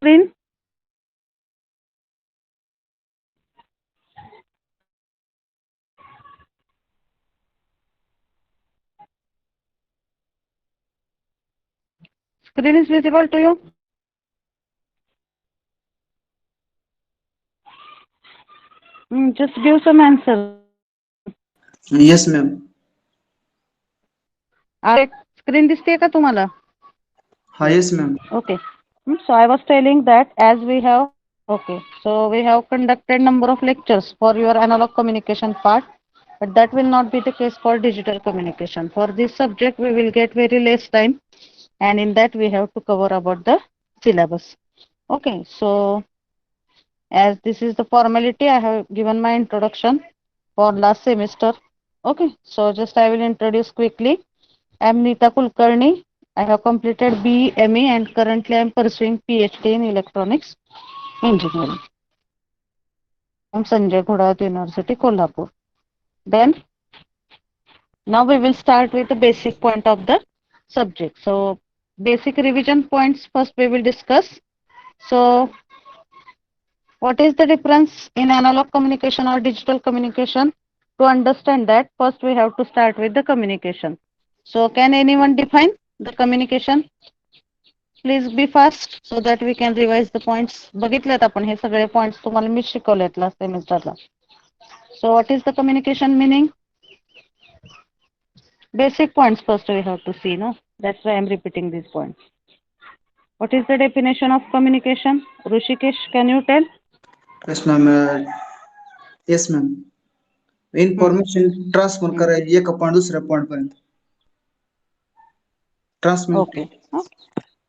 screen? Screen is visible to you? Just give some answer. Yes, ma'am. Screen दिसते का तुम्हाला? Yes, ma'am. Okay. So I was telling that as we have, okay, so we have conducted number of lectures for your analog communication part, but that will not be the case for digital communication. For this subject, we will get very less time, and in that we have to cover about the syllabus. Okay, so as this is the formality, I have given my introduction for last semester. Okay, so just I will introduce quickly. I am Neeta Kulkarni. I have completed BE, ME, and currently I am pursuing PhD in electronics engineering from Sanjay Ghodat University, Kolhapur. Then now we will start with the basic point of the subject. So basic revision points first we will discuss. So what is the difference in analog communication or digital communication? To understand that, first we have to start with the communication. So can anyone define the communication? Please be fast so that we can revise the points. बघितलेत आपण हे सगळे points तुम्हाला मी शिकवलेत last semesterला. So what is the communication meaning? Basic points first we have to see, no? That's why I'm repeating these points. What is the definition of communication? Rushikesh, can you tell? Yes, ma'am. Yes, ma'am. Hmm. Information transfer करायची एका point दुसऱ्या point पर्यंत. Transmit. Okay.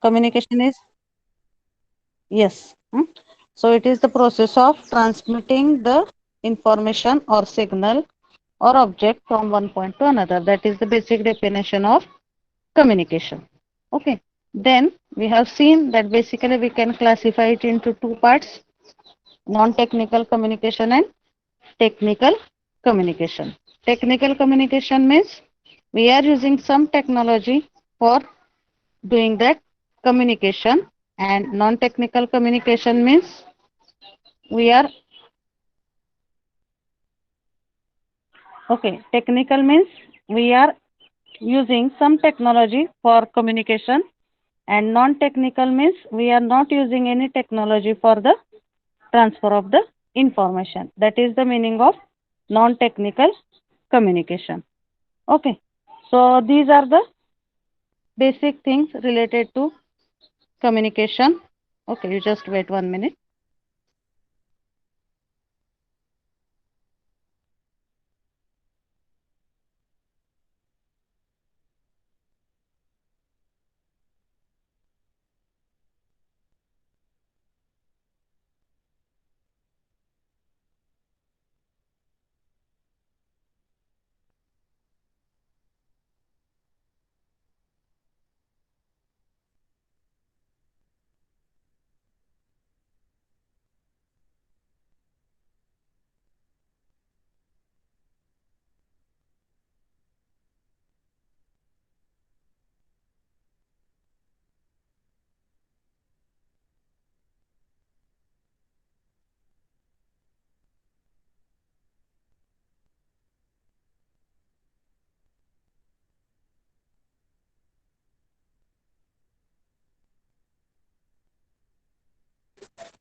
Communication is yes. So it is the process of transmitting the information or signal or object from one point to another. That is the basic definition of communication. Okay. Then we have seen that basically we can classify it into two parts: non-technical communication and technical communication. Technical communication means we are using some technology for doing that communication, and non-technical communication means we are okay. Technical means we are using some technology for communication, and non-technical means we are not using any technology for the transfer of the information. That is the meaning of non-technical communication. Okay, so these are the basic things related to communication. Okay, you just wait 1 minute.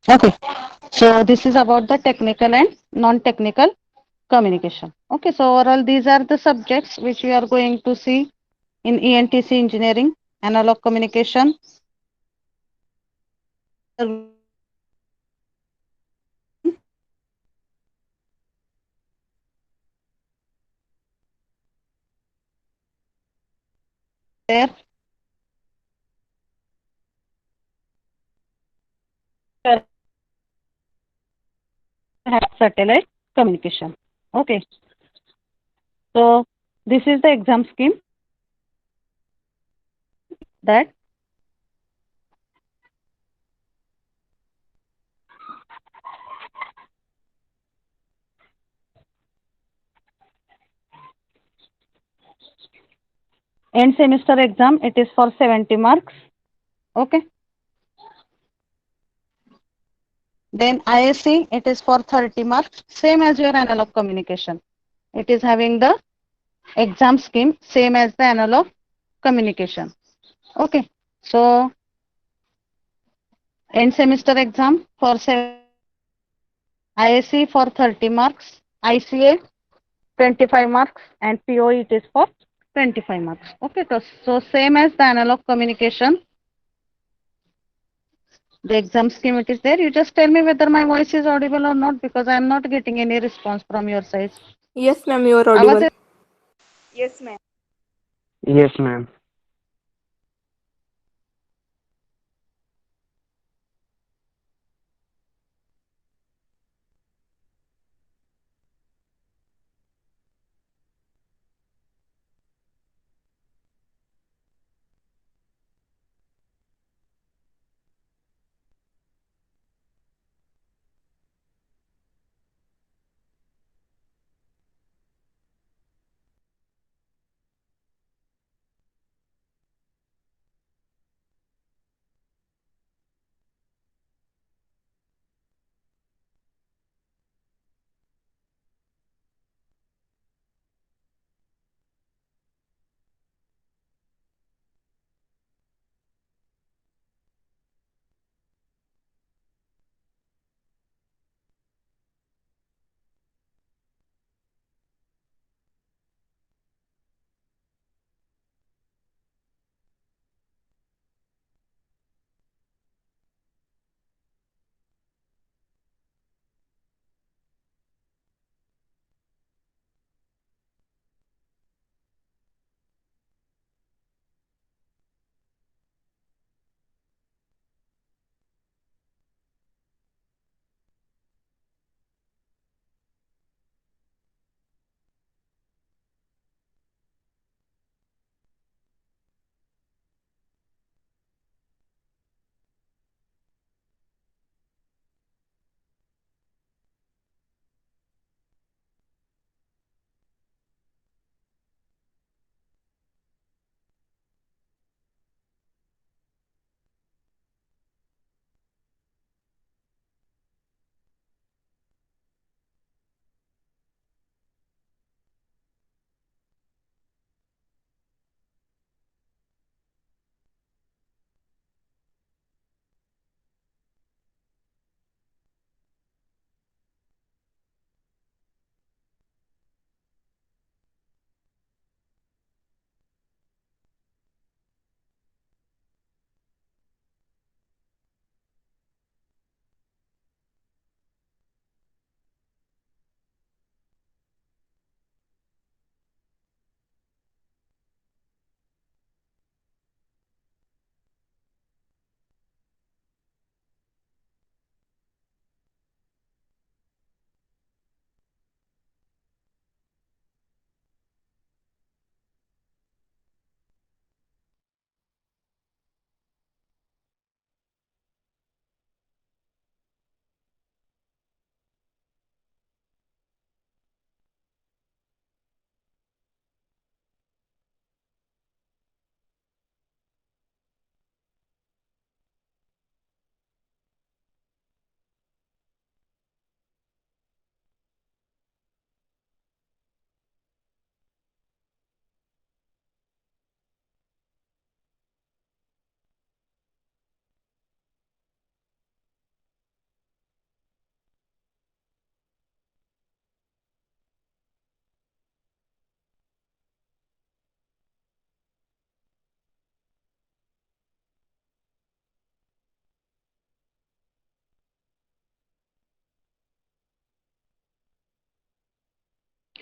Okay, so this is about the technical and non-technical communication. Okay, so overall these are the subjects which we are going to see in ENTC engineering: analog communication. There satellite communication. Okay, so this is the exam scheme that end semester exam, it is for 70 marks. Okay, Then IAC, it is for 30 marks, same as your analog communication. It is having the exam scheme, same as the analog communication. Okay. So end semester exam for 75 marks, IAC for 30 marks, ICA 25 marks, and POE it is for 25 marks. Okay. So same as the analog communication, the exam scheme it is there. You just tell me whether my voice is audible or not, because I am not getting any response from your side. Yes, ma'am, you are आवाज audible. येत- Yes, ma'am. Yes, ma'am.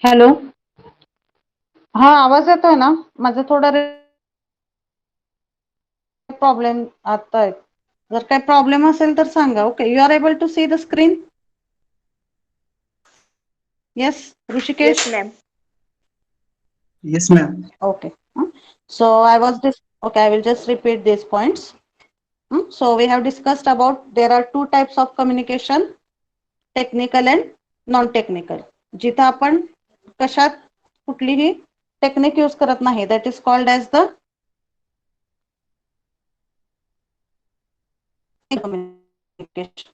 Hello. हा आवाज येतोय ना? माझा थोडा problem आता आहे. जर काही प्रॉब्लेम असेल तर सांगा. Okay, you are able to see the screen? Yes, Rishikesh? Yes, ma'am. Yes, ma'am. Okay. So I was just okay. I will just repeat these points. So we have discussed about there are two types of communication, technical and non-technical. जिथं आपण कशात कुठलीही technique use करत नाही, that is called as the communication.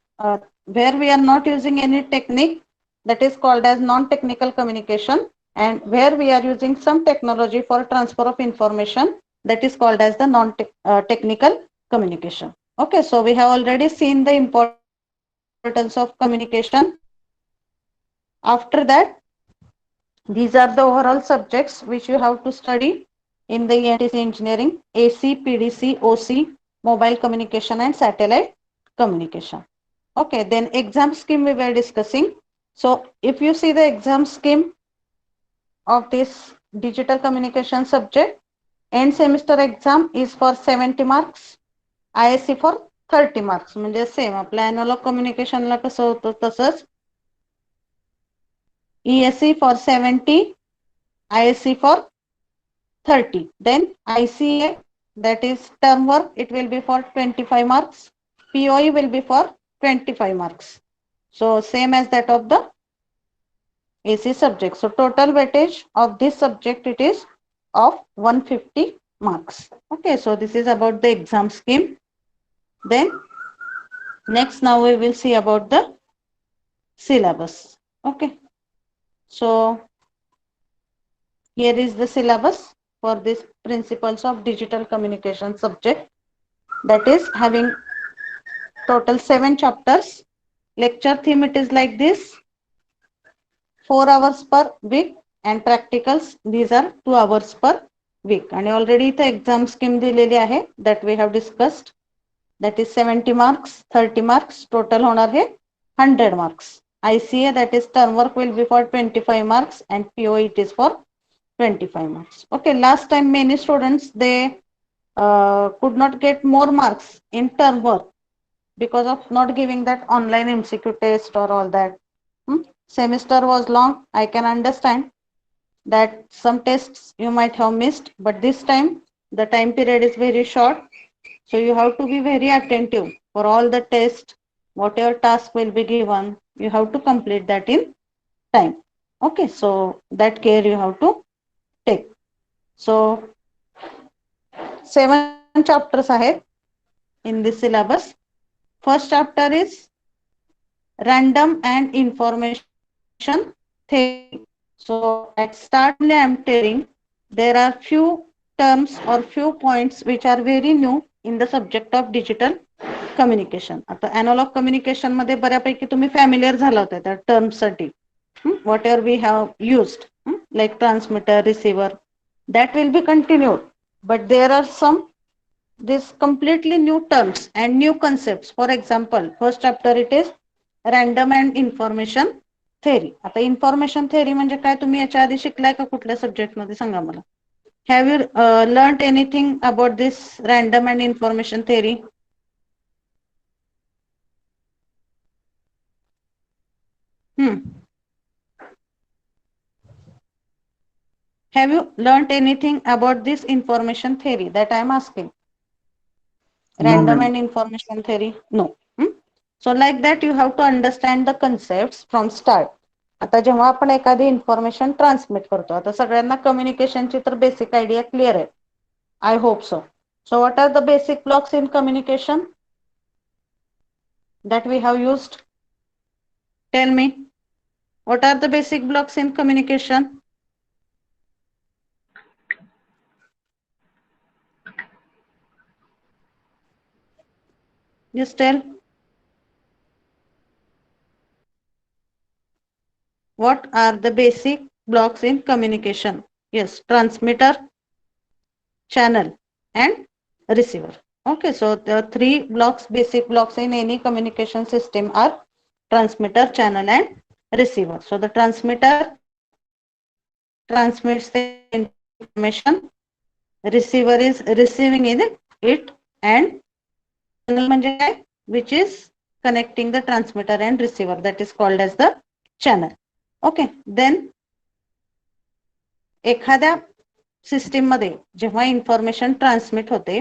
where we are not using any technique, that is called as non-technical communication, and where we are using some technology for transfer of information, that is called as the non-technical communication. Okay, so we have already seen the importance of communication. After that, these are the overall subjects which you have to study in the ENTC engineering: AC, PDC, OC, mobile communication and satellite communication. Okay, then exam scheme we were discussing. So if you see the exam scheme of this digital communication subject, end semester exam is for 70 marks, ISC for 30 marks. म्हणजे same आपल्या analogue कम्युनिकेशनला कसं होतं तसंच ESC for 70, ISC for 30. Then ICA, that is term work, it will be for 25 marks. POE will be for 25 marks. So same as that of the AC subject. So total weightage of this subject, it is of 150 marks. Okay, so this is about the exam scheme. Then next, now we will see about the syllabus. Okay, so here is the syllabus for this principles of digital communication subject, that is having total 7 chapters. Lecture theme, it is like this: 4 hours per week, and practicals, these are 2 hours per week. And already the exam scheme दिलेली आहे, that we have discussed, that is 70 marks, 30 marks, total होणार है 100 marks. ICA, that is term work, will be for 25 marks, and POE it is for 25 marks. Okay, last time many students, they could not get more marks in term work because of not giving that online MCQ test or all that. Semester was long. I can understand that some tests you might have missed, but this time the time period is very short. So you have to be very attentive for all the tests. Whatever task will be given, you have to complete that in time. Okay, so that care you have to take. So 7 chapters ahead in this syllabus. First chapter is random and information theory. So at start only I am telling there are few terms or few points which are very new in the subject of digital communication. आता analog communication मध्ये बऱ्यापैकी तुम्ही familiar झाला होता त्या terms साठी. Whatever we have used, like transmitter, receiver, that will be continued. But there are some these completely new terms and new concepts. For example, first chapter it is random and information theory. आता information theory म्हणजे काय, तुम्ही याच्या आधी शिकलाय का कुठल्या subject मध्ये सांगा मला. Have you learned anything about this random and information theory? Have you learned anything about this information theory that I am asking? Random ma'am. and information theory? No. So like that you have to understand the concepts from start. आता जेव्हा आपण एखादी information transmit करतो, आता सगळ्यांना कम्युनिकेशनची तर basic idea clear आहे. I hope so. So what are the basic blocks in communication that we have used? Tell me, what are the basic blocks in communication? Just tell. What are the basic blocks in communication? Yes, transmitter, channel, and receiver. Okay, so the 3 blocks, basic blocks in any communication system are transmitter, channel, and receiver. So the transmitter transmits the information, receiver is receiving it, and channel म्हणजे काय, which is connecting the transmitter and receiver, that is called as the channel. Okay, then एखाद्या system मध्ये जेव्हा information transmit होते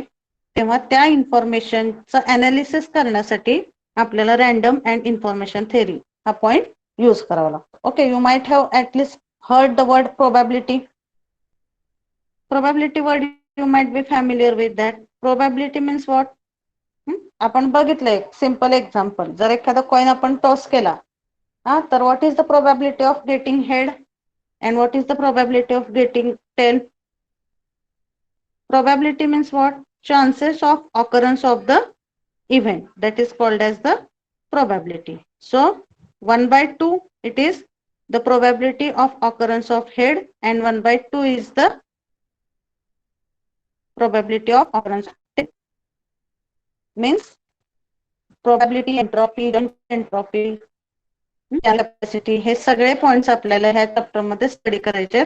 तेव्हा त्या इन्फॉर्मेशनचं analysis करण्यासाठी आपल्याला रॅन्डम अँड इन्फॉर्मेशन थेअरी हा पॉइंट यूज करावा लागतो. Okay, you might have at least heard the word probability. Probability word you might be familiar with that. Probability means what? आपण बघितलं एक सिंपल एक्झाम्पल, जर एखादा कॉइन आपण टॉस केला तर what is the probability of getting head and what is the probability of getting tail? Probability means what? Chances of occurrence of the event, that is called as the probability. So 1 by 2 it is the probability of occurrence of head, and 1 by 2 is the probability of occurrence of tail. Means probability, entropy, entropy, capacity, हे सगळे points आपल्याला ह्या chapter मध्ये study करायचे.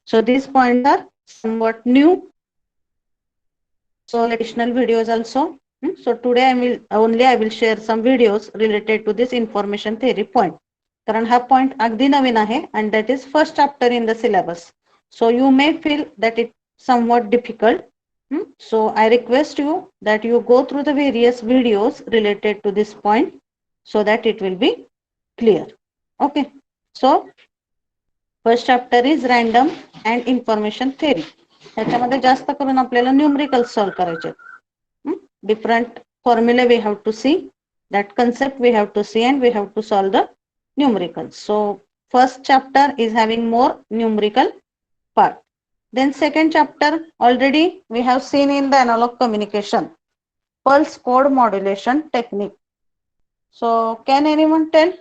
So these points are somewhat new. So additional videos also. So today I will share some videos related to this information theory point. कारण हा point अगदी नवीन आहे, and that is first chapter in the syllabus. So you may feel that it somewhat difficult. So I request you that you go through the various videos related to this point so that it will be clear. Okay. So first chapter is random and information theory. त्याच्यामध्ये जास्त करून आपल्याला numerical solve करायचे. Different formula we have to see, that concept we have to see, and we have to solve the numericals. So first chapter is having more numerical part. Then second chapter already we have seen in the analog communication, pulse code modulation technique. So can anyone tell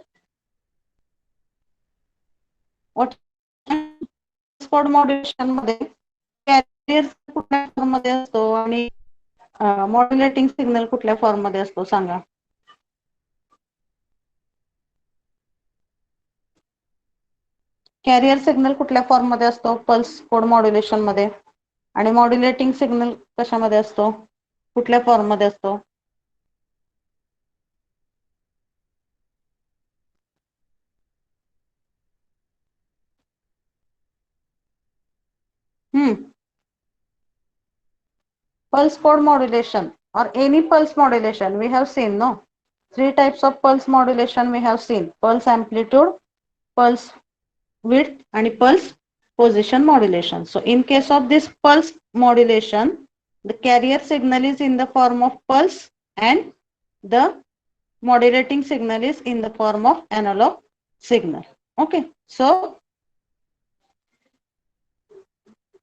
what pulse code modulation मध्ये carrier कुठल्या form मध्ये असतो आणि modulating signal कुठल्या form मध्ये असतो सांगा? Career signal कुठल्या form मध्ये असतो पल्स कोड मॉड्युलेशन मध्ये, आणि मॉड्युलेटिंग सिग्नल कशामध्ये असतो, कुठल्या फॉर्म मध्ये असतो? Pulse code modulation or any pulse modulation we have seen, no? Three types of pulse modulation we have seen: pulse amplitude, pulse width, and pulse position modulation. So in case of this pulse modulation, the carrier signal is in the form of pulse and the modulating signal is in the form of analog signal. Okay. So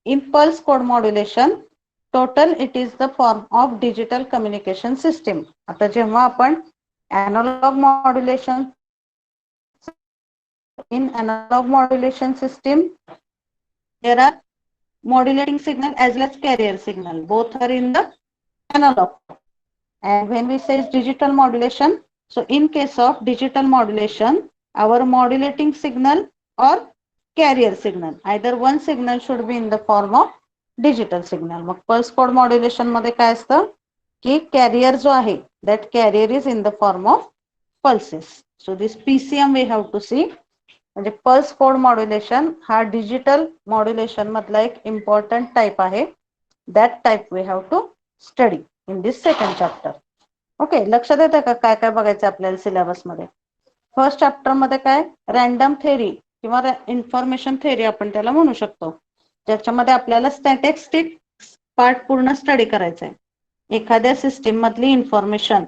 in pulse code modulation, total it is the form of digital communication system. आता जेव्हा आपण analog modulation, in analog modulation system there are modulating signal as well as carrier signal, both are in the analog. And when we say digital modulation, so in case of digital modulation, our modulating signal or carrier signal, either one signal should be in the form of digital signal. Mug pulse code modulation मध्ये काय असतं की carrier जो आहे, that carrier is in the form of pulses. So this PCM we have to see. म्हणजे pulse code modulation हा digital modulation मधला एक important type आहे. That type we have to study in this second chapter. Okay, लक्षात येतं का काय काय बघायचं आपल्याला सिलेबस मध्ये? फर्स्ट चॅप्टर मध्ये काय, रॅन्डम थेरी किंवा इन्फॉर्मेशन थेरी आपण त्याला म्हणू शकतो, ज्याच्यामध्ये आपल्याला स्टॅटिस्टिक पार्ट पूर्ण स्टडी करायचा आहे. एखाद्या सिस्टीम मधली इन्फॉर्मेशन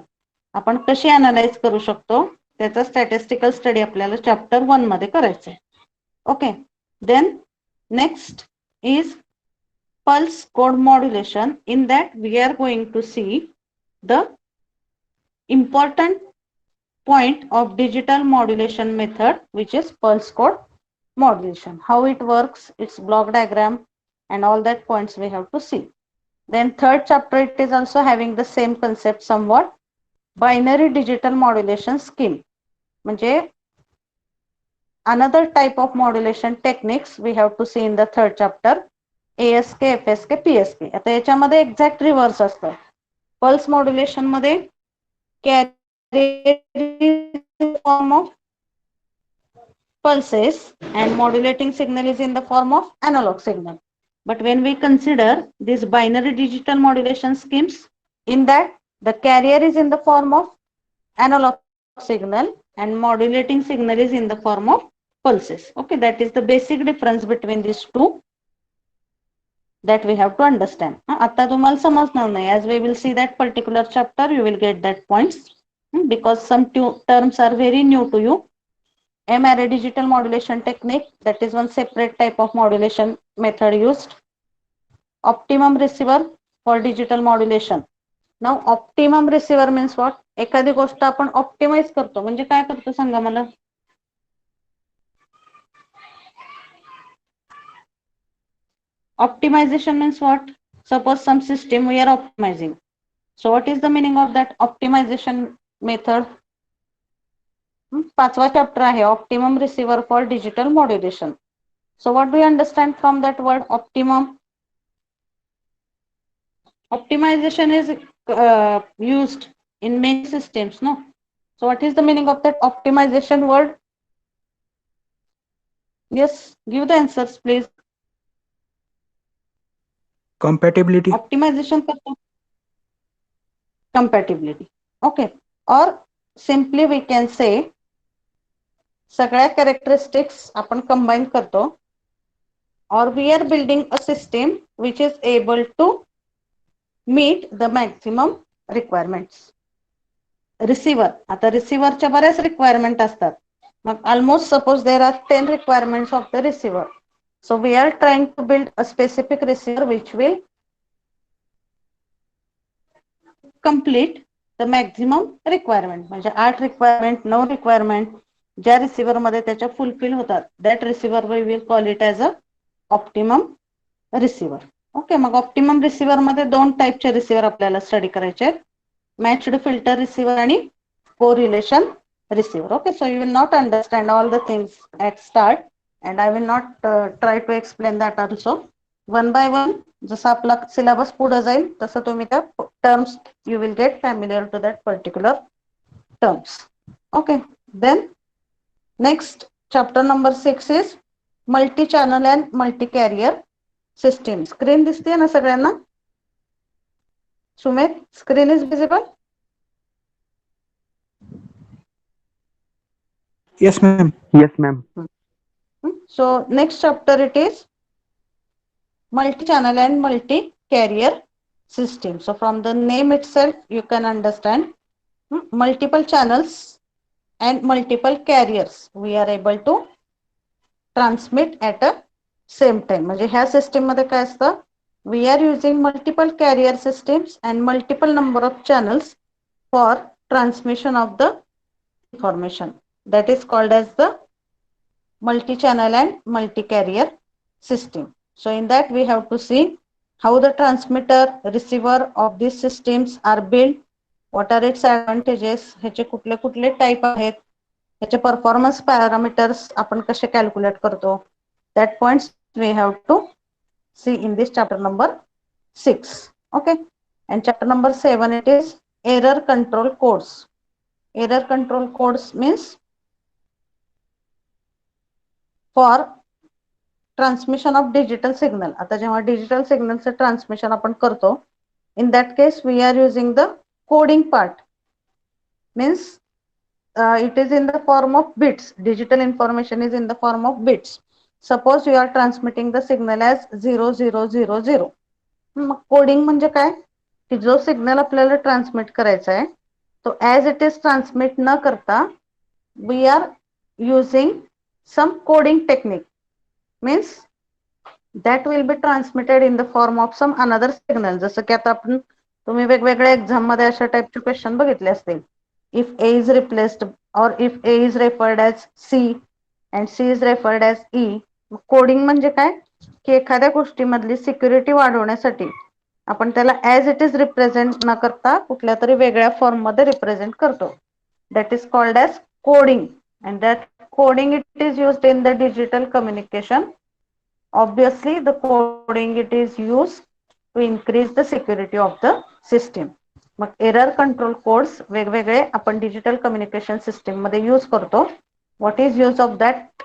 आपण कशी अनालाइज करू शकतो त्याचा स्टॅटिस्टिकल स्टडी आपल्याला चॅप्टर 1 मध्ये करायचं आहे. Okay. Then next is pulse code modulation. In that we are going to see the important point of digital modulation method, which is pulse code modulation. How it works, its block diagram, and all that points we have to see. Then third chapter it is also having the same concept somewhat, binary digital modulation scheme. म्हणजे another type of modulation techniques we have to see in the third chapter, ASK, FSK, PSK. आता याच्यामध्ये exact reverse असतं. Pulse modulation मध्ये carrier form of pulses and modulating signal is in the form of analog signal. But when we consider these binary digital modulation schemes, in that the carrier is in the form of analog signal and modulating signal is in the form of pulses. Okay, that is the basic difference between these two. that we have to understand. आता तुम्हाला समजणार नाही. As we will see that particular chapter, you will get that points because some terms are very new to you. M-array digital modulation technique, that is one separate type of modulation method used. Optimum receiver for digital modulation. Now optimum receiver means what? एखादी गोष्ट आपण optimise करतो म्हणजे काय करतो सांगा मला. Optimization means what? Suppose some system we are optimizing. So what is the meaning of that optimization method? पाचवा chapter आहे optimum receiver for digital modulation. So what do you understand from that word optimum? Optimization is used in many systems, no? So what is the meaning of that optimization word? Yes, give the answers please. Compatibility. Optimization करतो. Compatibility. Okay. Or simply we can say सगळ्या characteristics आपण combine करतो. Or we are building a system which is able to meet the maximum requirements. Receiver. आता receiverच्या बऱ्याच requirement असतात. मग almost suppose there are 10 requirements of the receiver. So we are trying to build a specific receiver which will complete the maximum requirement. म्हणजे 8 requirement, 9 requirement ज्या receiver मध्ये त्याच्या fulfill होतात. That receiver we will call it as a optimum receiver. Okay, मग optimum receiver मध्ये दोन टाइपचे receiver आपल्याला स्टडी करायचे आहेत. मॅच्ड फिल्टर रिसीव्हर आणि correlation receiver. Okay, so you will not understand all the things at start and I will not try to explain that also. One by one जसं आपला syllabus पुढे जाईल तसं तुम्ही त्या terms you will get familiar to that particular terms. Okay, then next chapter number 6 is multi channel and multi carrier system. Screen दिसते ना सगळ्यांना? Sumit, screen is visible? Yes, ma'am. Yes, ma'am. So next chapter it is multi-channel and multi-carrier system. So from the name itself you can understand multiple channels and multiple carriers we are able to transmit at a same time. म्हणजे ह्या system मध्ये काय असतं? We are using multiple carrier systems and multiple number of channels for transmission of the information. That is called as the multi-channel and multi-carrier system. So in that we have to see how the transmitter, receiver of these systems are built, what are its advantages, ह्याचे कुठले कुठले type आहेत, ह्याचे performance parameters आपण कसे calculate करतो. That points we have to see in this chapter number 6. Okay, and chapter number 7 it is error control codes. Error control codes means for transmission of digital signal. आता जेव्हा digital सिग्नलचं transmission आपण करतो, in that case we are using the coding part. Means it is in the form of bits. Digital information is in the form of bits. Suppose you are transmitting the signal as 0000. Mug coding म्हणजे काय? की जो signal आपल्याला transmit करायचा आहे तो as it is transmit न करता we are using some coding technique. Means that will be transmitted in the form of some another signal. जसं की आता आपण तुम्ही वेगवेगळ्या एक्झाम मध्ये अशा टाइपचे क्वेश्चन बघितले असतील. If A is replaced or if A is referred as C and C is referred as E. Coding म्हणजे काय? की एखाद्या गोष्टीमधली सिक्युरिटी वाढवण्यासाठी आपण त्याला ॲज इट इज रिप्रेझेंट न करता कुठल्या तरी वेगळ्या फॉर्म मध्ये रिप्रेझेंट करतो. That is called as coding and that coding it is used in the digital communication. Obviously the coding it is used to increase the security of the system. Mug error control codes वेगवेगळे आपण digital communication system मध्ये use करतो. What is use of that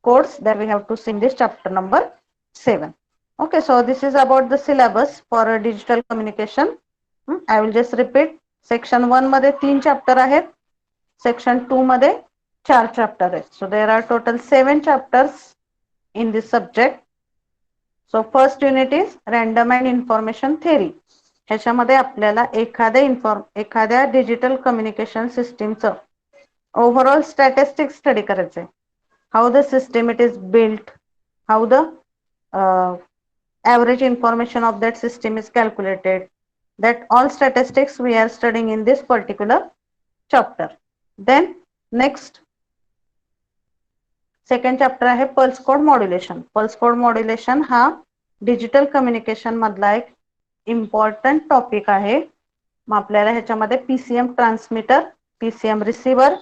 codes that we have to see in this chapter number 7. Okay, so this is about the syllabus for digital communication. I will just repeat. Section 1 मध्ये 3 chapter आहेत. Section 2 मध्ये 4 chapter आहेत. So there are total 7 chapters in this subject. So first unit is random and information theory. ह्याच्यामध्ये आपल्याला एखाद्या digital communication सिस्टीमचं overall statistics study करायचंय. How the system it is built, how the average information of that system is calculated. That all statistics we are studying in this particular chapter. Then next second chapter आहे pulse code modulation. Pulse code modulation हा digital communication मधला एक important topic आहे. मग आपल्याला ह्याच्यामध्ये PCM transmitter, PCM receiver,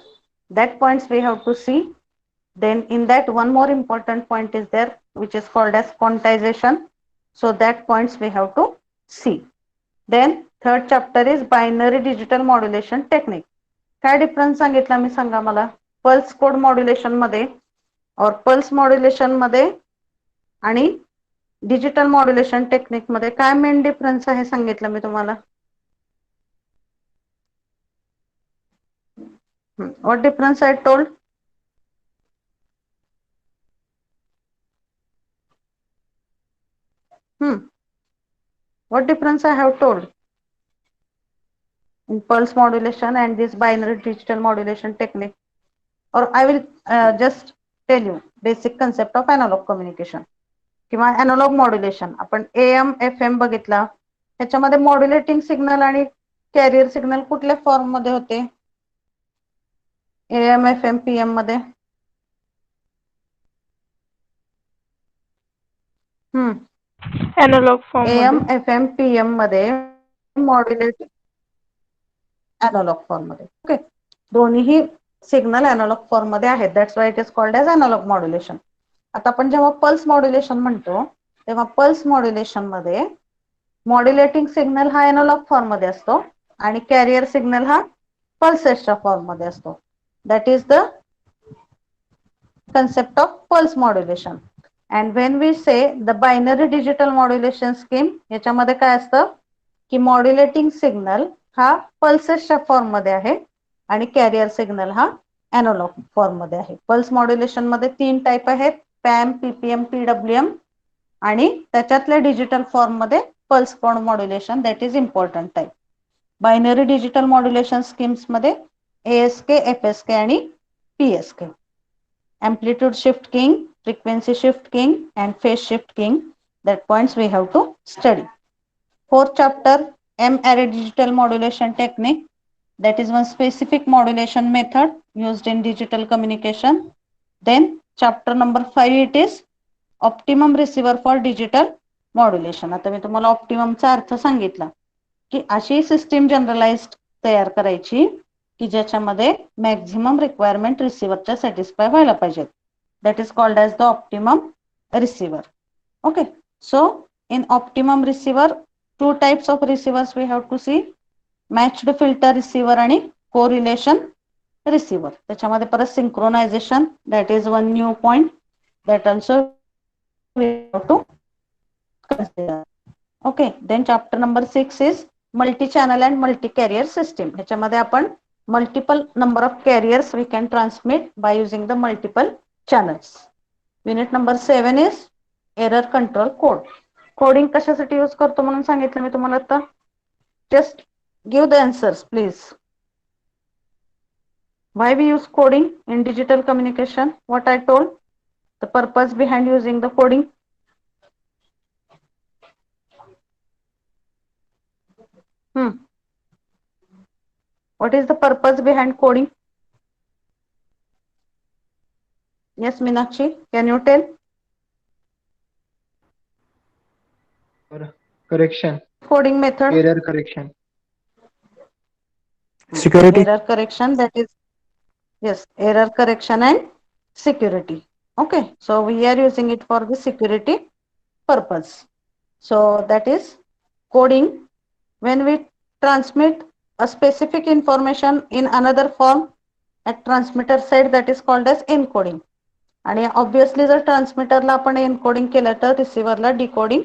that points we have to see. Then in that one more important point is there which is called as quantization. So that points we have to see. Then third chapter is binary digital modulation technique. काय difference सांगितला मी सांगा मला pulse code modulation मध्ये और pulse modulation मध्ये आणि digital modulation technique मध्ये काय main difference आहे सांगितलं मी तुम्हाला. What difference I told. What difference I have told in pulse modulation and this binary digital modulation technique, or I will just tell you basic concept of analog communication किंवा analog modulation. आपण AM FM बघितला, ह्याच्यामध्ये modulating signal आणि career signal कुठल्या form मध्ये होते. AM FM PM मध्ये Analog form AM मध्ये. FM PM मध्ये मॉड्युलेटिंग एनालॉग फॉर्म मध्ये. ओके, दोन्ही सिग्नल एनालॉग फॉर्म मध्ये आहेत. That's why it is called as analog modulation. आता आपण जेव्हा पल्स मॉड्युलेशन म्हणतो तेव्हा पल्स मॉड्युलेशन मध्ये मॉड्युलेटिंग सिग्नल हा एनालॉग फॉर्म मध्ये असतो आणि कॅरियर सिग्नल हा पल्सेसच्या फॉर्म मध्ये असतो. That is the concept of pulse modulation. And when we say the binary digital modulation scheme, याच्यामध्ये काय असतं की मॉड्युलेटिंग सिग्नल हा पल्सेसच्या फॉर्म मध्ये आहे आणि कॅरियर सिग्नल हा एनालॉग फॉर्म मध्ये आहे. पल्स मॉड्युलेशन मध्ये 3 टाइप आहेत, पॅम, पीपीएम, पीडब्ल्यूएम आणि त्याच्यातल्या डिजिटल फॉर्म मध्ये pulse code modulation that is important type. Binary digital modulation schemes मध्ये एएसके, एफएसके आणि PSK. Amplitude shift king, frequency shift king and phase shift king, that points we have to study. Fourth chapter, M-array digital modulation technique, that is one specific modulation method used in digital communication. Then chapter number 5 it is optimum receiver for digital modulation. आता मी तुम्हाला optimum चा अर्थ सांगितला की अशी system generalised तयार करायची की ज्याच्यामध्ये मॅक्झिमम रिक्वायरमेंट रिसिव्हरच्या सॅटिस्फाय व्हायला पाहिजेत. That is called as the optimum receiver. Okay, so in optimum receiver 2 types of receivers we have to see. Matched filter receiver आणि कोरिलेशन रिसिव्हर. त्याच्यामध्ये परत synchronization that is one new point that also we have to consider. Okay, then chapter number 6 is multi channel and multi carrier system. ह्याच्यामध्ये आपण multiple number of carriers we can transmit by using the multiple channels. Unit number 7 is error control code. Coding कशासाठी use करतो म्हणून सांगितलं मी तुम्हाला आता. Just give the answers please. Why we use coding in digital communication? What I told, the purpose behind using the coding. What is the purpose behind coding? Yes, Meenakshi, can you tell? Correction. Coding method. Error correction. Security. Error correction, that is, yes, error correction and security. Okay, so we are using it for the security purpose. So that is coding. When we transmit a specific information in another form at transmitter side, that is called as encoding. आणि obviously जर ट्रान्समीटरला आपण encoding केलं तर रिसिव्हरला decoding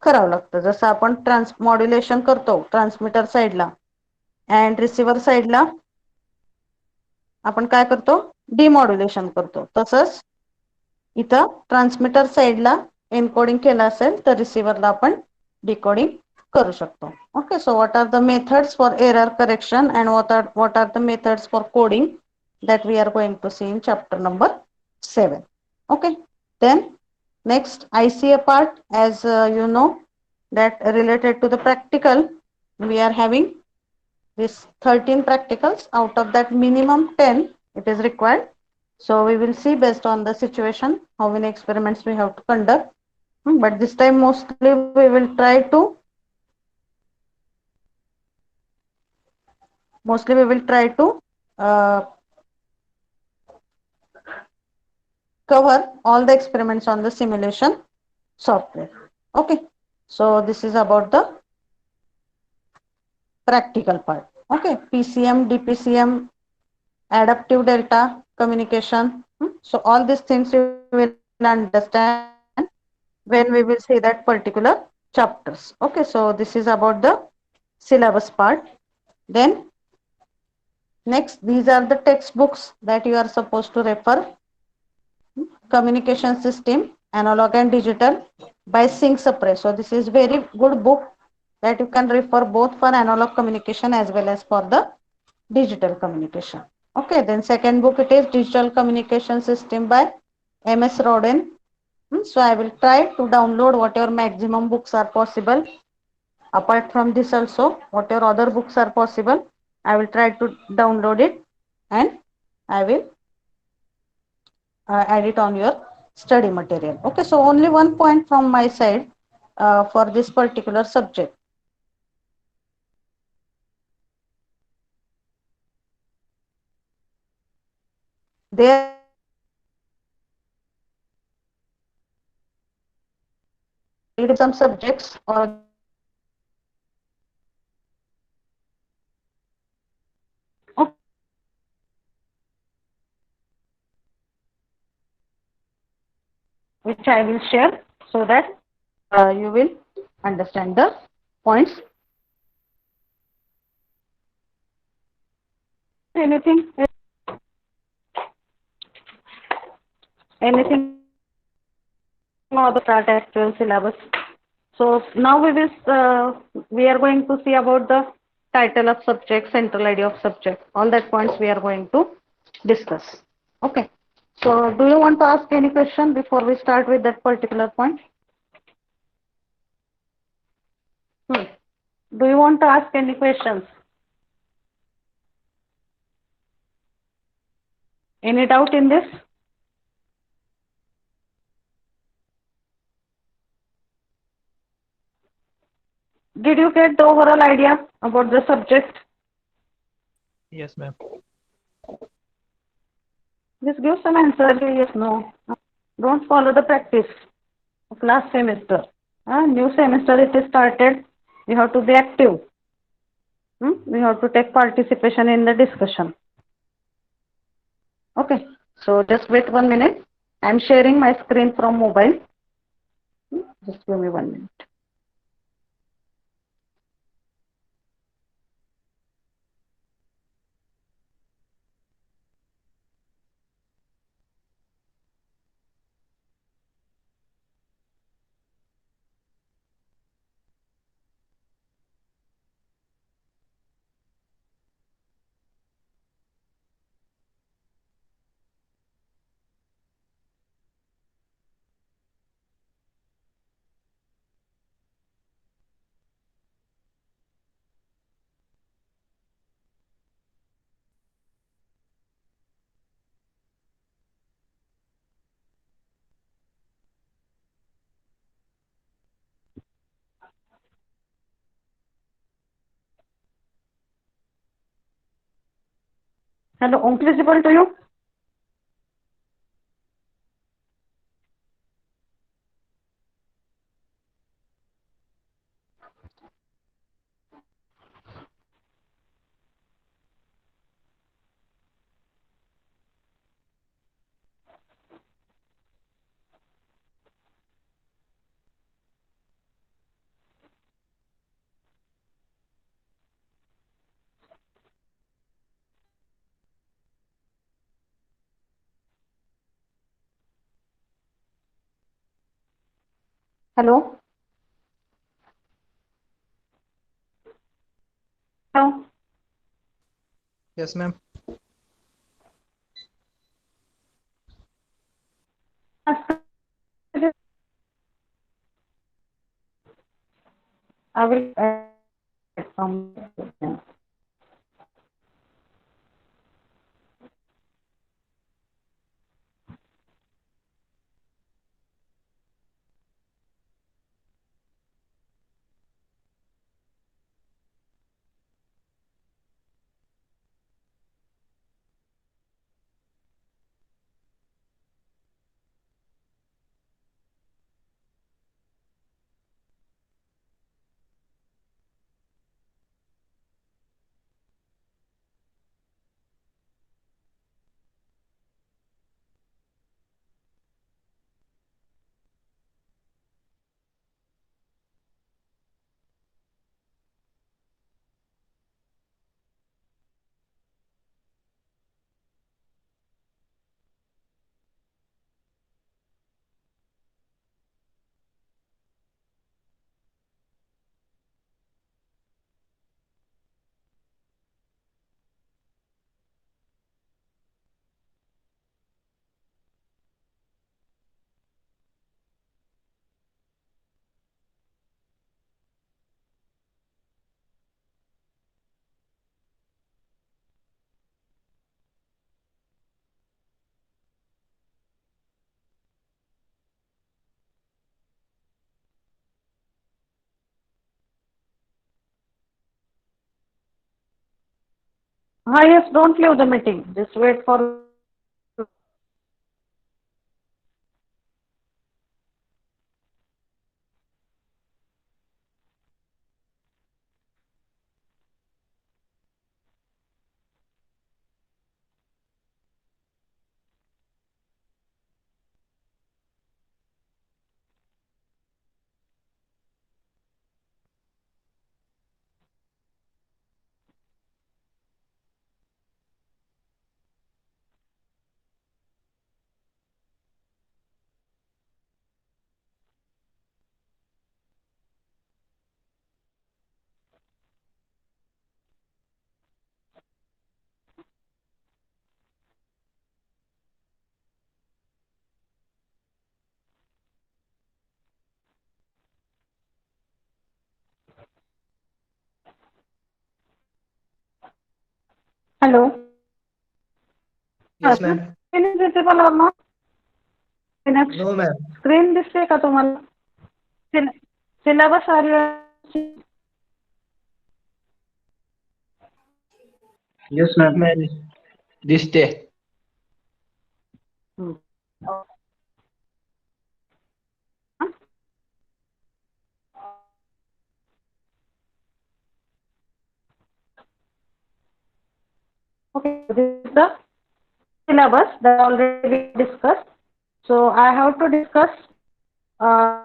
करावं लागतं. जसं आपण modulation करतो ट्रान्समीटर साईडला अँड रिसिव्हर साईडला आपण काय करतो, डिमॉड्युलेशन करतो. तसंच इथं ट्रान्समीटर साईडला एन्कोडिंग केलं असेल तर रिसिव्हरला आपण डिकोडिंग करू शकतो. Okay, so what are the methods for error correction and what are the methods for coding that we are going to see in chapter number 7. Okay, then next ICA part, as you know that related to the practical, we are having this 13 practicals. Out of that, minimum 10 it is required. So we will see based on the situation how many experiments we have to conduct. But this time mostly we will try to cover all the experiments on the simulation software. Okay, so this is about the practical part. Okay, PCM, DPCM, adaptive delta communication. So all these things you will understand when we will see that particular chapters. Okay, so this is about the syllabus part. Then next, these are the textbooks that you are supposed to refer. Communication system, analog and digital by Singh Sapre. So this is very good book that you can refer both for analog communication as well as for the digital communication. Okay, then second book it is Digital Communication System by MS Roden. So I will try to download whatever maximum books are possible. Apart from this also, whatever other books are possible, I will try to download it and I will add it on your study material. Okay, so only one point from my side for this particular subject. There some subjects or which I will share so that you will understand the points. Anything or the start actual syllabus. So now we are going to see about the title of subject, central idea of subject. All that points we are going to discuss. Okay. So do you want to ask any question before we start with that particular point? Do you want to ask any questions? Any doubt in this? Did you get the overall idea about the subject? Yes, ma'am. Just give some answer. Yes, no. Don't follow the practice of last semester. New semester it is started. You have to be active. We have to take participation in the discussion. Okay. So just wait 1 minute. I am sharing my screen from mobile. Just give me 1 minute. Hello, Onk visible to you? Hello? Hello? Yes, ma'am. I will from yes, don't leave the meeting. Just wait for hello. Yes, ma'am. Screen is visible or not? No, ma'am. Screen दिसते का तुम्हाला? Syllabus are you Yes, ma'am. Ma'am, this day. Okay, this is the syllabus that already we discussed. So I have to discuss uh,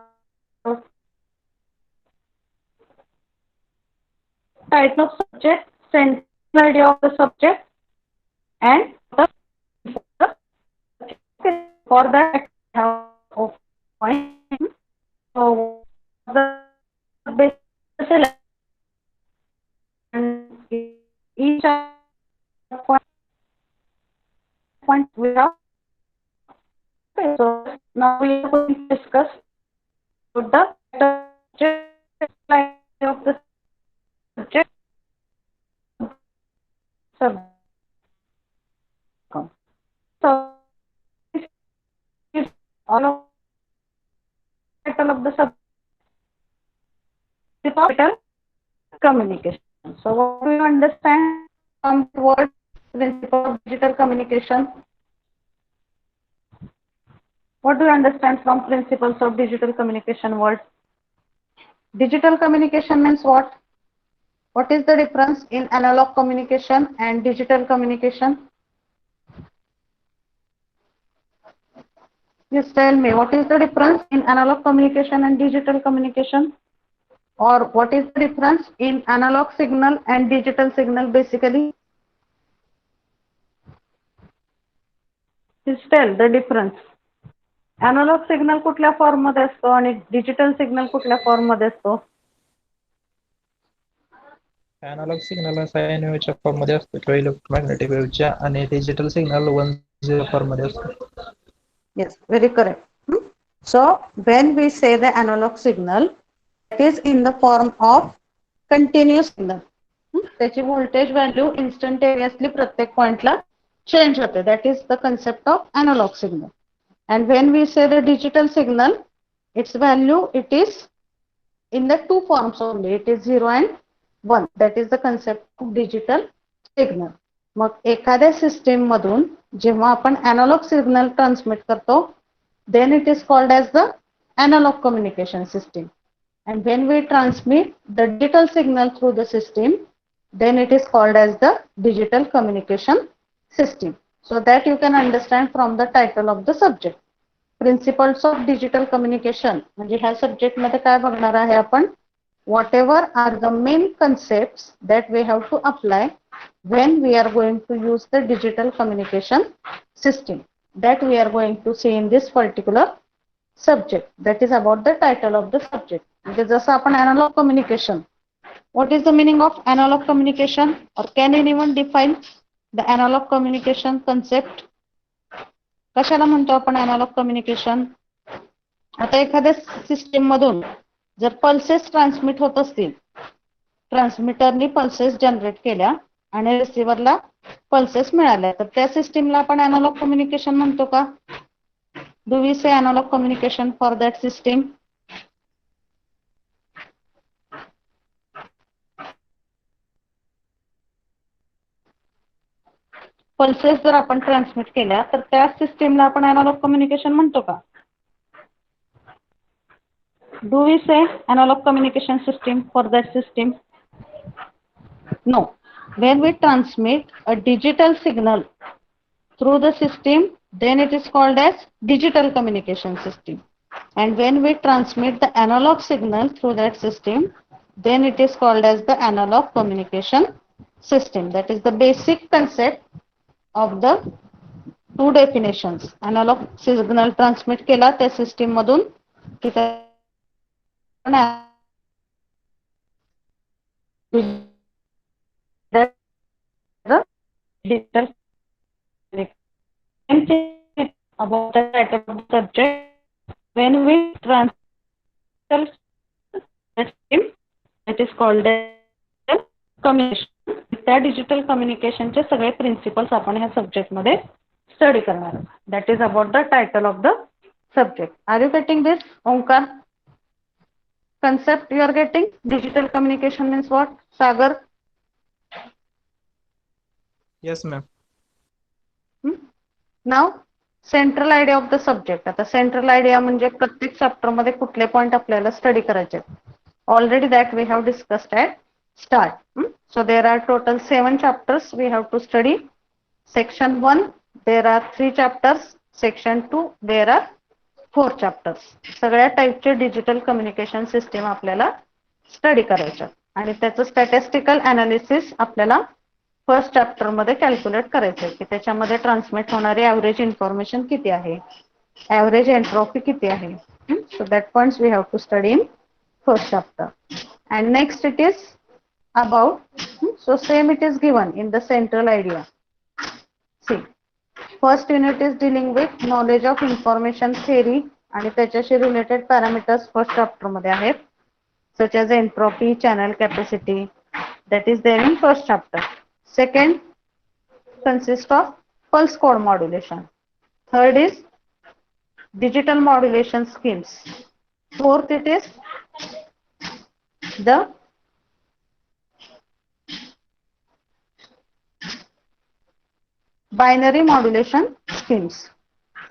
title of subject, central idea of the subject, and for that I have of point. So the basic syllabus and each point we have. Okay, so now we are going to discuss about the subject of the subject subject. So this is all of title of the subject digital communication. So what do you understand from the word principle of digital communication? What do you understand from principles of digital communication word? Digital communication means what? What is the difference in analog communication and digital communication? Please tell me, what is the difference in analog communication and digital communication? Or what is the difference in analog signal and digital signal basically? Please tell the difference. Analog signal कुठल्या form मध्ये असतो आणि digital signal कुठल्या form मध्ये असतो? Analog signal sine वेव्हच्या form मध्ये असतो किंवा इलेक्ट्रोमॅग्नेटिक वेव्हच्या, आणि डिजिटल सिग्नल 1-0 फॉर्म मध्ये असतो. Yes, very correct. So when we say the analog signal, it is in the form of continuous signal. त्याची व्होल्टेज व्हॅल्यू इन्स्टंटेनियसली प्रत्येक पॉइंटला चेंज होते. That is the concept of analog signal. And when we say the digital signal, its value, it is in the two forms only. It is 0 and 1. That is the concept of digital signal. मग एखाद्या system मधून जेव्हा आपण analogue signal transmit करतो, then it is called as the analog communication system. And when we transmit the digital signal through the system, then it is called as the digital communication system. So that you can understand from the title of the subject. Principles of digital communication. म्हणजे ह्या subject मध्ये काय बघणार आहे आपण? Whatever are the main concepts that we have to apply when we are going to use the digital communication system, that we are going to see in this particular subject. That is about the title of the subject. म्हणजे जसं आपण analog communication. What is the meaning of analog communication? Or can anyone define the analog communication concept? कशाला म्हणतो आपण analogue communication? आता एखाद्या system मधून जर पल्सेस ट्रान्समिट होत असतील, ट्रान्समीटरनी पल्सेस जनरेट केल्या आणि रिसिव्हरला पल्सेस मिळाल्या, तर त्या सिस्टीमला आपण अॅनालॉग कम्युनिकेशन म्हणतो का? Do we say analog communication for that system? Pulses जर आपण ट्रान्समिट केल्या तर त्या सिस्टीमला आपण अॅनालॉग कम्युनिकेशन म्हणतो का? Do we say analog communication system for that system? No. When we transmit a digital signal through the system, then it is called as digital communication system. And when we transmit the analog signal through that system, then it is called as the analog communication system. That is the basic concept of the two definitions. Analog signal transmit केला त्या system मधून की digital about the title of the subject. When we transmit system, it is called as communication. त्या digital कम्युनिकेशनचे सगळे principles आपण ह्या subject मध्ये स्टडी करणार आहोत. That is about the title of the subject. Are you getting this, Omkar? Concept you are getting? Digital communication means what? Sagar? Yes, ma'am. Now central idea of the subject. आता central idea म्हणजे प्रत्येक chapter मध्ये कुठले point आपल्याला study करायचे. Already that we have discussed at start. So there are total 7 chapters we have to study. Section 1 there are 3 chapters. Section 2 there are 4 chapters. सगळ्या टाइपचे digital communication system आपल्याला study करायच्या आणि त्याचं statistical analysis आपल्याला first chapter मध्ये calculate करायचंय की त्याच्यामध्ये ट्रान्समिट होणारी ऍव्हरेज इन्फॉर्मेशन किती आहे, ऍव्हरेज एंट्रोपी किती आहे. So that points we have to study in first chapter. And next it is about, so same it is given in the central idea. See, first unit is dealing with knowledge of information theory आणि त्याच्याशी related parameters first chapter मध्ये आहेत, such as entropy, channel capacity. That is there in first chapter. Second consists of pulse code modulation. Third is digital modulation schemes. Fourth it is the binary modulation schemes.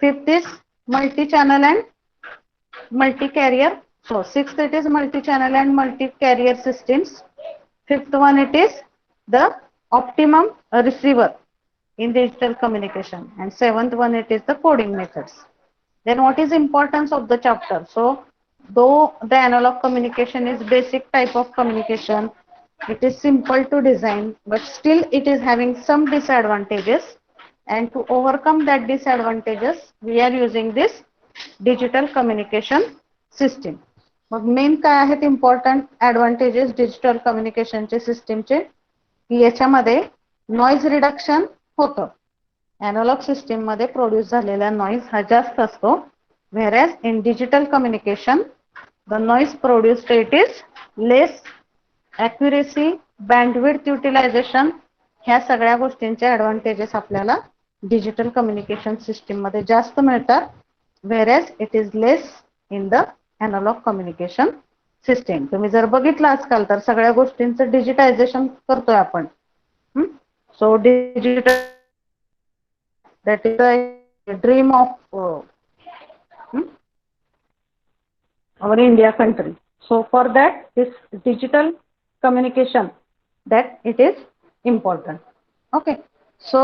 Fifth is multi-channel and multi-carrier. So sixth it is multi-channel and multi-carrier systems. Fifth one it is the optimum receiver in digital communication, and seventh one it is the coding methods. Then what is importance of the chapter? So though the analog communication is basic type of communication, it is simple to design, but still it is having some disadvantages, and to overcome that disadvantages we are using this digital communication system. मग main काय आहेत important advantages digital कम्युनिकेशनचे सिस्टीमचे, की याच्यामध्ये noise reduction होतं. Analog system मध्ये produce झालेला नॉइज हा जास्त असतो, whereas in digital communication the noise produced it is less. Accuracy, bandwidth utilization ह्या सगळ्या गोष्टींचे ऍडव्हान्टेजेस आपल्याला डिजिटल कम्युनिकेशन सिस्टीम मध्ये जास्त मिळतात, whereas it is less in the analog communication system. तुम्ही जर बघितलं आजकाल तर सगळ्या गोष्टींचं डिजिटायझेशन करतोय आपण. So digital that is a dream of our India country. So for that this digital communication that it is important. Okay. So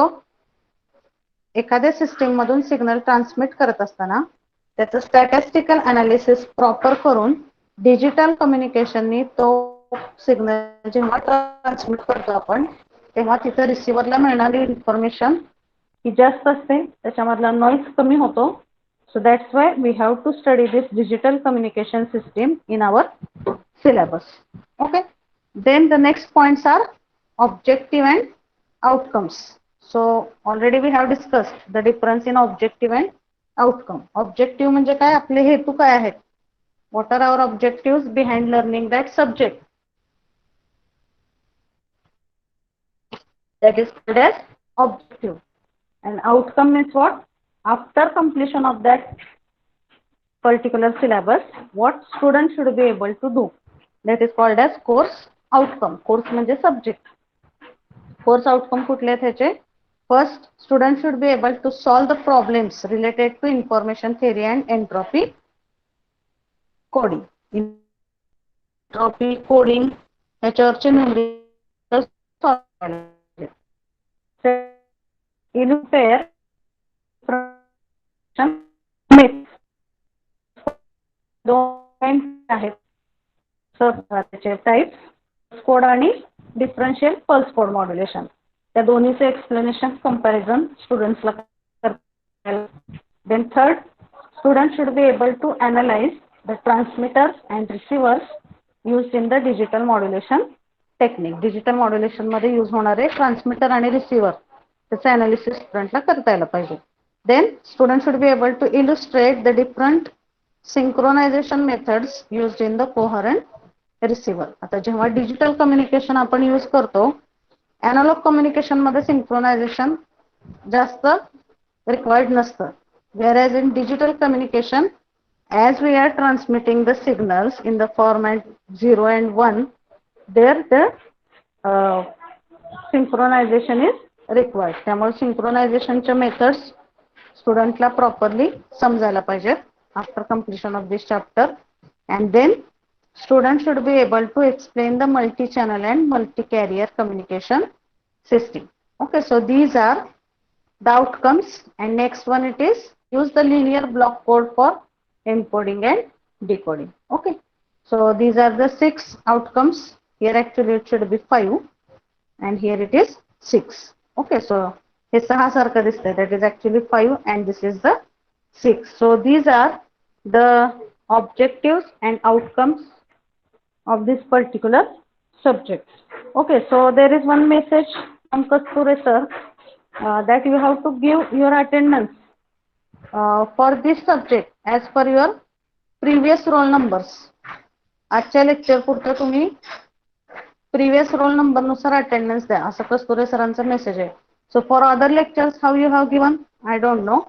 एखाद्या सिस्टीम मधून सिग्नल ट्रान्समिट करत असताना त्याचं स्टॅटिस्टिकल अनालिसिस प्रॉपर करून डिजिटल कम्युनिकेशननी तो सिग्नल जेव्हा ट्रान्समिट करतो आपण, तेव्हा तिथं रिसिव्हरला मिळणारी इन्फॉर्मेशन ही जास्त असते, त्याच्यामधला नॉइज कमी होतो. So that's why we have to study this digital communication system in our syllabus. Okay. Then the next points are objective and outcomes. So already we have discussed the difference in objective and outcome. Objective म्हणजे काय, आपले हेतू काय आहेत, what are our objective behind learning that subject. That is called as objective. And outcome is what? After completion of that particular syllabus, what student should be able to do. That is called as course outcome. Course म्हणजे subject. Course outcome कुठले त्याचे? First, student should be able to solve the problems related to information theory and entropy coding. Entropy coding ह्याच्यावरचे numerical solve इल्युपेअर दोन आहेत त्याचे types, code आणि differential pulse code modulation. त्या दोन्हीचे explanation comparison स्टुडंट्सला करता. Then third, student should be able to analyse the transmitters and receivers used in the digital modulation technique. Digital modulation मध्ये use होणारे ट्रान्समिटर आणि रिसिव्हर त्याचं analysis स्टुडंटला करता यायला पाहिजे. Then student should be able to illustrate the different synchronisation methods used in the coherent receiver. आता जेव्हा डिजिटल कम्युनिकेशन आपण यूज करतो, एनालॉग कम्युनिकेशन मध्ये सिंक्रोनायझेशन जास्त रिक्वायर्ड नसतं, whereas in digital communication, as we are transmitting the signals in the format 0 and 1, there the synchronization is required. त्यामुळे सिंक्रोनायझेशनचे methods स्टुडंटला properly समजायला पाहिजेत after completion of this chapter. And then student should be able to explain the multi-channel and multi-carrier communication system. Okay, so these are the outcomes, and next one it is use the linear block code for encoding and decoding. Okay, so these are the 6 outcomes. Here actually it should be 5 and here it is 6. Okay, so हे 6 सारखं दिसतंय, that is actually 5 and this is the 6. So these are the objectives and outcomes of this particular subject. Okay, so there is one message from Kasture sir that you have to give your attendance for this subject as per your previous roll numbers. आजच्या lecture पुरतं तुम्ही previous roll number नुसार attendance द्या, असं कस्तुरे सरांचा message आहे. So for other lectures how you have given, I don't know.